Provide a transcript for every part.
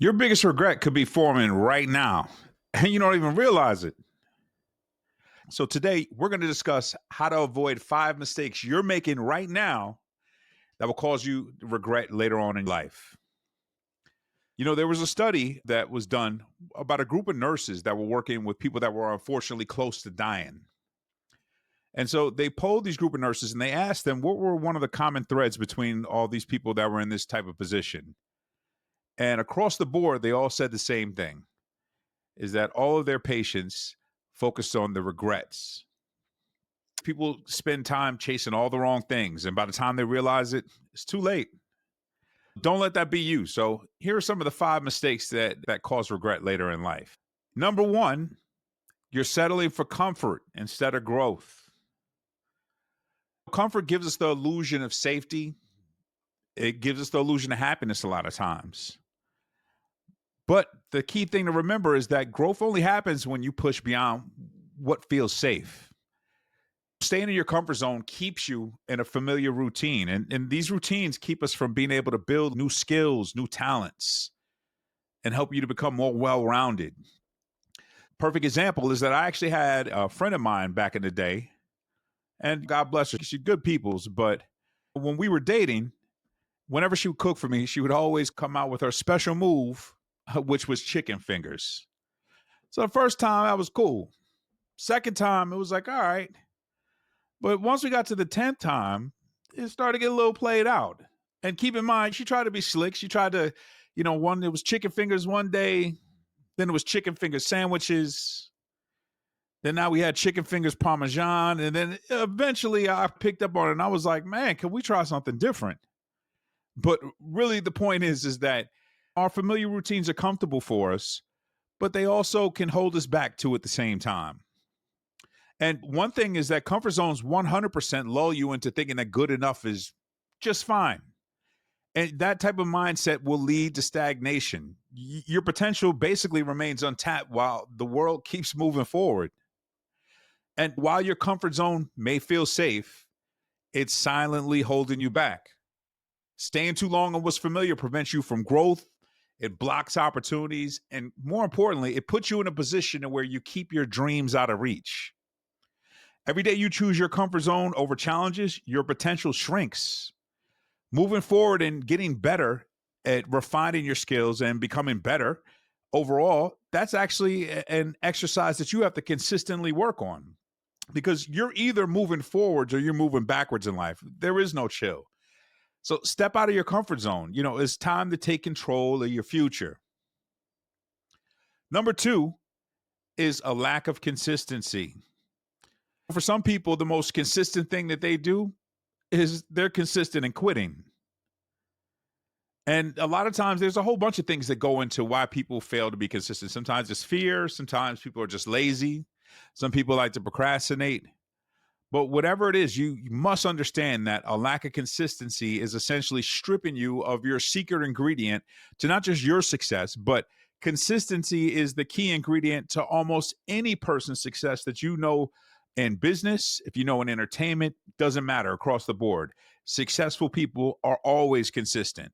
Your biggest regret could be forming right now, and you don't even realize it. So, today we're going to discuss how to avoid 5 mistakes you're making right now that will cause you regret later on in life. There was a study that was done about a group of nurses that were working with people that were unfortunately close to dying. And so they polled these group of nurses and they asked them what were one of the common threads between all these people that were in this type of position. And across the board, they all said the same thing is that all of their patients focused on the regrets. People spend time chasing all the wrong things, and by the time they realize it, it's too late. Don't let that be you. So, here are some of the 5 mistakes that cause regret later in life. Number 1, you're settling for comfort instead of growth. Comfort gives us the illusion of safety. It gives us the illusion of happiness a lot of times. But the key thing to remember is that growth only happens when you push beyond what feels safe. Staying in your comfort zone keeps you in a familiar routine. And these routines keep us from being able to build new skills, new talents, and help you to become more well rounded. Perfect example is that I actually had a friend of mine back in the day, and God bless her, she's good people's. But when we were dating, whenever she would cook for me, she would always come out with her special move, which was chicken fingers. So the first time, that was cool. Second time, it was like, all right. But once we got to the 10th time, it started to get a little played out. And keep in mind, she tried to be slick. She tried to, it was chicken fingers one day, then it was chicken finger sandwiches. Then now we had chicken fingers parmesan. And then eventually I picked up on it and I was like, man, can we try something different? But really the point is that our familiar routines are comfortable for us, but they also can hold us back too at the same time. And one thing is that comfort zones 100% lull you into thinking that good enough is just fine. And that type of mindset will lead to stagnation. Your potential basically remains untapped while the world keeps moving forward. And while your comfort zone may feel safe, it's silently holding you back. Staying too long on what's familiar prevents you from growth. It blocks opportunities. And more importantly, it puts you in a position where you keep your dreams out of reach. Every day you choose your comfort zone over challenges, your potential shrinks. Moving forward and getting better at refining your skills and becoming better overall, that's actually an exercise that you have to consistently work on because you're either moving forwards or you're moving backwards in life. There is no chill. So step out of your comfort zone. It's time to take control of your future. Number 2 is a lack of consistency. For some people, the most consistent thing that they do is they're consistent in quitting. And a lot of times there's a whole bunch of things that go into why people fail to be consistent. Sometimes it's fear, sometimes people are just lazy, some people like to procrastinate. But whatever it is, you must understand that a lack of consistency is essentially stripping you of your secret ingredient to not just your success, but consistency is the key ingredient to almost any person's success that you know in business, if you know in entertainment, doesn't matter across the board. Successful people are always consistent.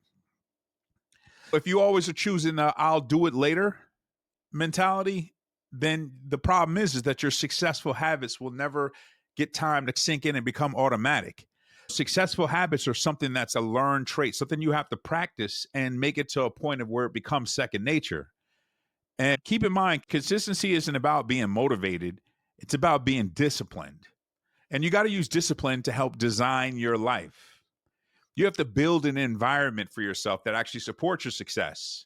If you always are choosing the I'll do it later mentality, then the problem is that your successful habits will never get time to sink in and become automatic. Successful habits are something that's a learned trait, something you have to practice and make it to a point of where it becomes second nature. And keep in mind, consistency isn't about being motivated, it's about being disciplined. And you got to use discipline to help design your life. You have to build an environment for yourself that actually supports your success.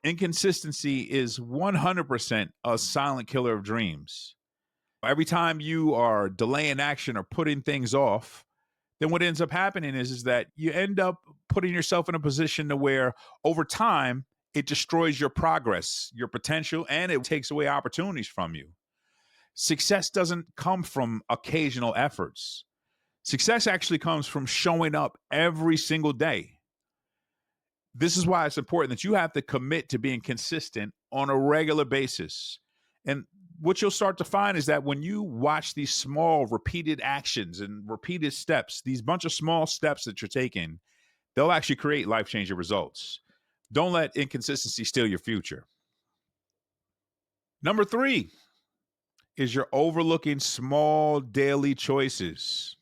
Inconsistency is 100% a silent killer of dreams. Every time you are delaying action or putting things off, then what ends up happening is that you end up putting yourself in a position to where over time it destroys your progress, your potential, and it takes away opportunities from you. Success doesn't come from occasional efforts. Success actually comes from showing up every single day. This is why it's important that you have to commit to being consistent on a regular basis. And what you'll start to find is that when you watch these small repeated actions and repeated steps, these bunch of small steps that you're taking, they'll actually create life-changing results. Don't let inconsistency steal your future. Number 3 is you're overlooking small daily choices.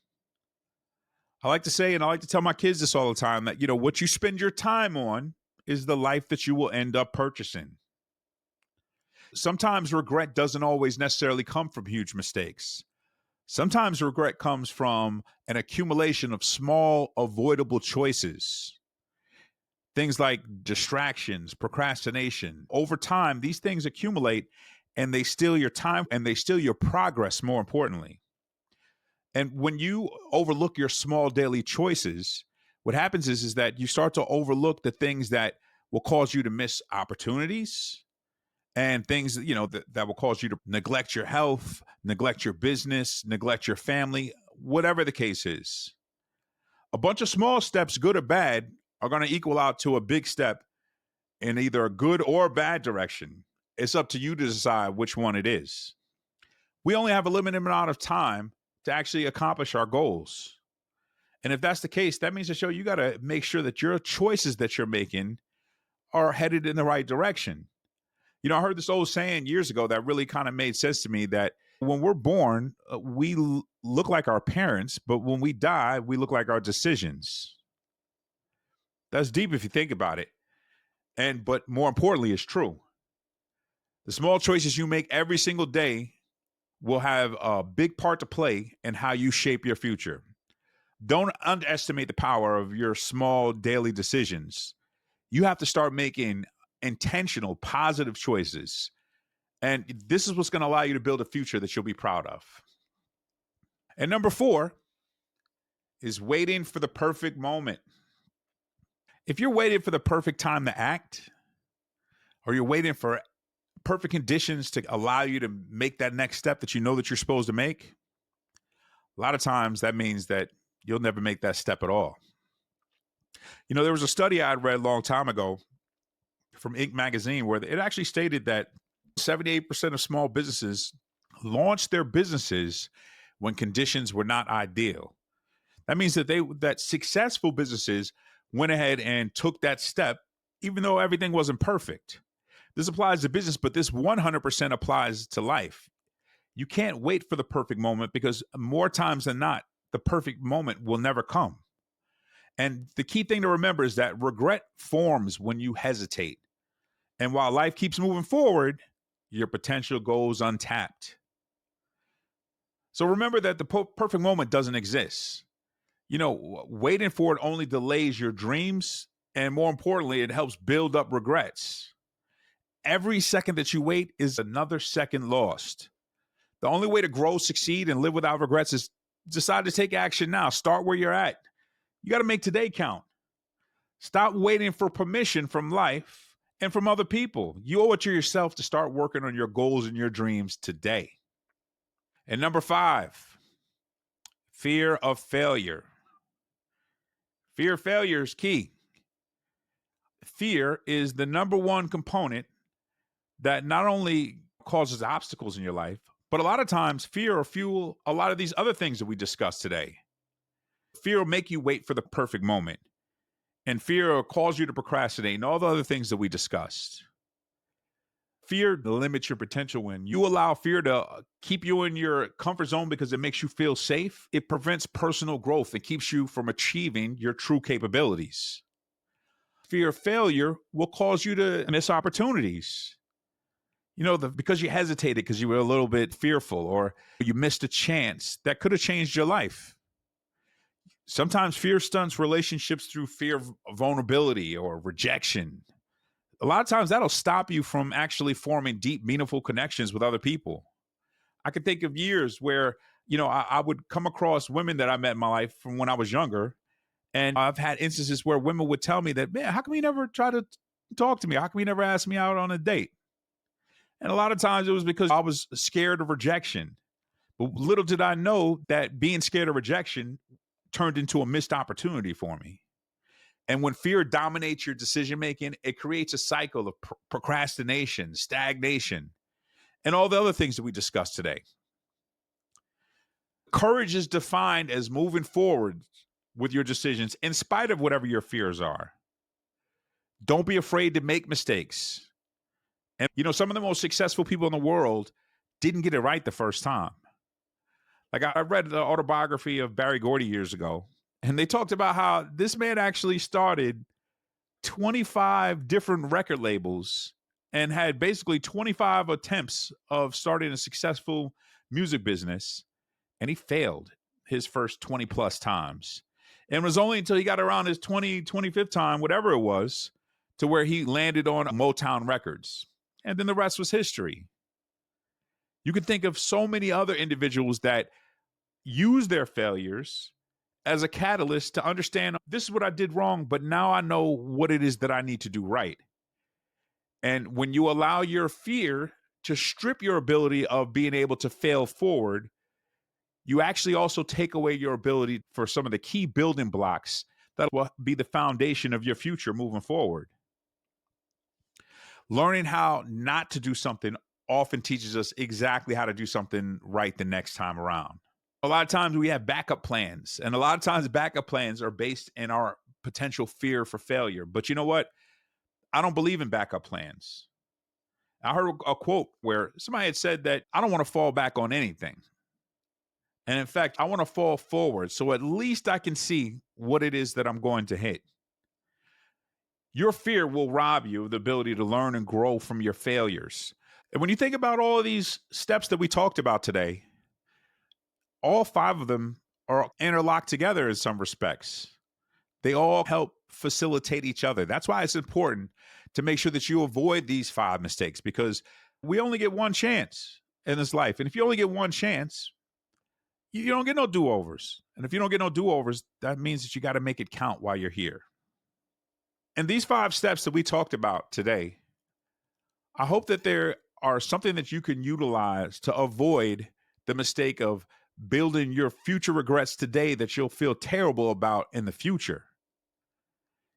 I like to say, and I like to tell my kids this all the time, that, what you spend your time on is the life that you will end up purchasing. Sometimes regret doesn't always necessarily come from huge mistakes. Sometimes regret comes from an accumulation of small, avoidable choices. Things like distractions, procrastination. Over time, these things accumulate and they steal your time and they steal your progress, more importantly. And when you overlook your small daily choices, what happens is that you start to overlook the things that will cause you to miss opportunities and things that will cause you to neglect your health, neglect your business, neglect your family, whatever the case is. A bunch of small steps, good or bad, are going to equal out to a big step in either a good or bad direction. It's up to you to decide which one it is. We only have a limited amount of time to actually accomplish our goals. And if that's the case, that means you got to make sure that your choices that you're making are headed in the right direction. I heard this old saying years ago that really kind of made sense to me, that when we're born, we look like our parents, but when we die, we look like our decisions. That's deep if you think about it. But more importantly, it's true. The small choices you make every single day will have a big part to play in how you shape your future. Don't underestimate the power of your small daily decisions. You have to start making intentional, positive choices. And this is what's going to allow you to build a future that you'll be proud of. And number 4 is waiting for the perfect moment. If you're waiting for the perfect time to act, or you're waiting for perfect conditions to allow you to make that next step that you know that you're supposed to make, a lot of times that means that you'll never make that step at all. There was a study I read a long time ago from Inc. magazine where it actually stated that 78% of small businesses launched their businesses when conditions were not ideal. That means that successful businesses went ahead and took that step, even though everything wasn't perfect. This applies to business, but this 100% applies to life. You can't wait for the perfect moment, because more times than not, the perfect moment will never come. And the key thing to remember is that regret forms when you hesitate. And while life keeps moving forward, your potential goes untapped. So remember that the perfect moment doesn't exist. Waiting for it only delays your dreams. And more importantly, it helps build up regrets. Every second that you wait is another second lost. The only way to grow, succeed, and live without regrets is decide to take action now. Start where you're at. You got to make today count. Stop waiting for permission from life and from other people. You owe it to yourself to start working on your goals and your dreams today. And number 5, fear of failure. Fear of failure is key. Fear is the number one component that not only causes obstacles in your life, but a lot of times fear will fuel a lot of these other things that we discussed today. Fear will make you wait for the perfect moment. And fear will cause you to procrastinate and all the other things that we discussed. Fear limits your potential. When you allow fear to keep you in your comfort zone because it makes you feel safe, it prevents personal growth and keeps you from achieving your true capabilities. Fear of failure will cause you to miss opportunities. Because you hesitated because you were a little bit fearful, or you missed a chance that could have changed your life. Sometimes fear stunts relationships through fear of vulnerability or rejection. A lot of times that'll stop you from actually forming deep, meaningful connections with other people. I can think of years where, I would come across women that I met in my life from when I was younger. And I've had instances where women would tell me that, man, how come you never try to talk to me? How come you never ask me out on a date? And a lot of times it was because I was scared of rejection. But little did I know that being scared of rejection turned into a missed opportunity for me. And when fear dominates your decision making, it creates a cycle of procrastination, stagnation, and all the other things that we discussed today. Courage is defined as moving forward with your decisions in spite of whatever your fears are. Don't be afraid to make mistakes. And, some of the most successful people in the world didn't get it right the first time. Like I read the autobiography of Barry Gordy years ago, and they talked about how this man actually started 25 different record labels and had basically 25 attempts of starting a successful music business, and he failed his first 20 plus times. And it was only until he got around his 25th time, whatever it was, to where he landed on Motown Records. And then the rest was history. You can think of so many other individuals that use their failures as a catalyst to understand this is what I did wrong, but now I know what it is that I need to do right. And when you allow your fear to strip your ability of being able to fail forward, you actually also take away your ability for some of the key building blocks that will be the foundation of your future moving forward. Learning how not to do something often teaches us exactly how to do something right the next time around. A lot of times we have backup plans, and a lot of times backup plans are based in our potential fear for failure. But you know what? I don't believe in backup plans. I heard a quote where somebody had said that I don't want to fall back on anything. And in fact, I want to fall forward so at least I can see what it is that I'm going to hit. Your fear will rob you of the ability to learn and grow from your failures. And when you think about all of these steps that we talked about today, all 5 of them are interlocked together in some respects. They all help facilitate each other. That's why it's important to make sure that you avoid these 5 mistakes, because we only get one chance in this life. And if you only get one chance, you don't get no do-overs. And if you don't get no do-overs, that means that you got to make it count while you're here. And these 5 steps that we talked about today, I hope that there are something that you can utilize to avoid the mistake of building your future regrets today that you'll feel terrible about in the future.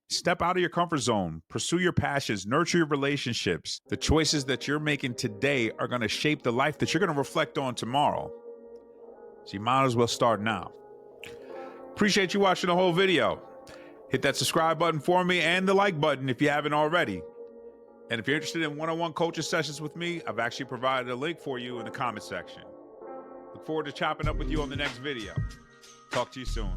Step out of your comfort zone, pursue your passions, nurture your relationships. The choices that you're making today are going to shape the life that you're going to reflect on tomorrow. So you might as well start now. Appreciate you watching the whole video. Hit that subscribe button for me and the like button if you haven't already. And if you're interested in one-on-one coaching sessions with me, I've actually provided a link for you in the comment section. Look forward to chopping up with you on the next video. Talk to you soon.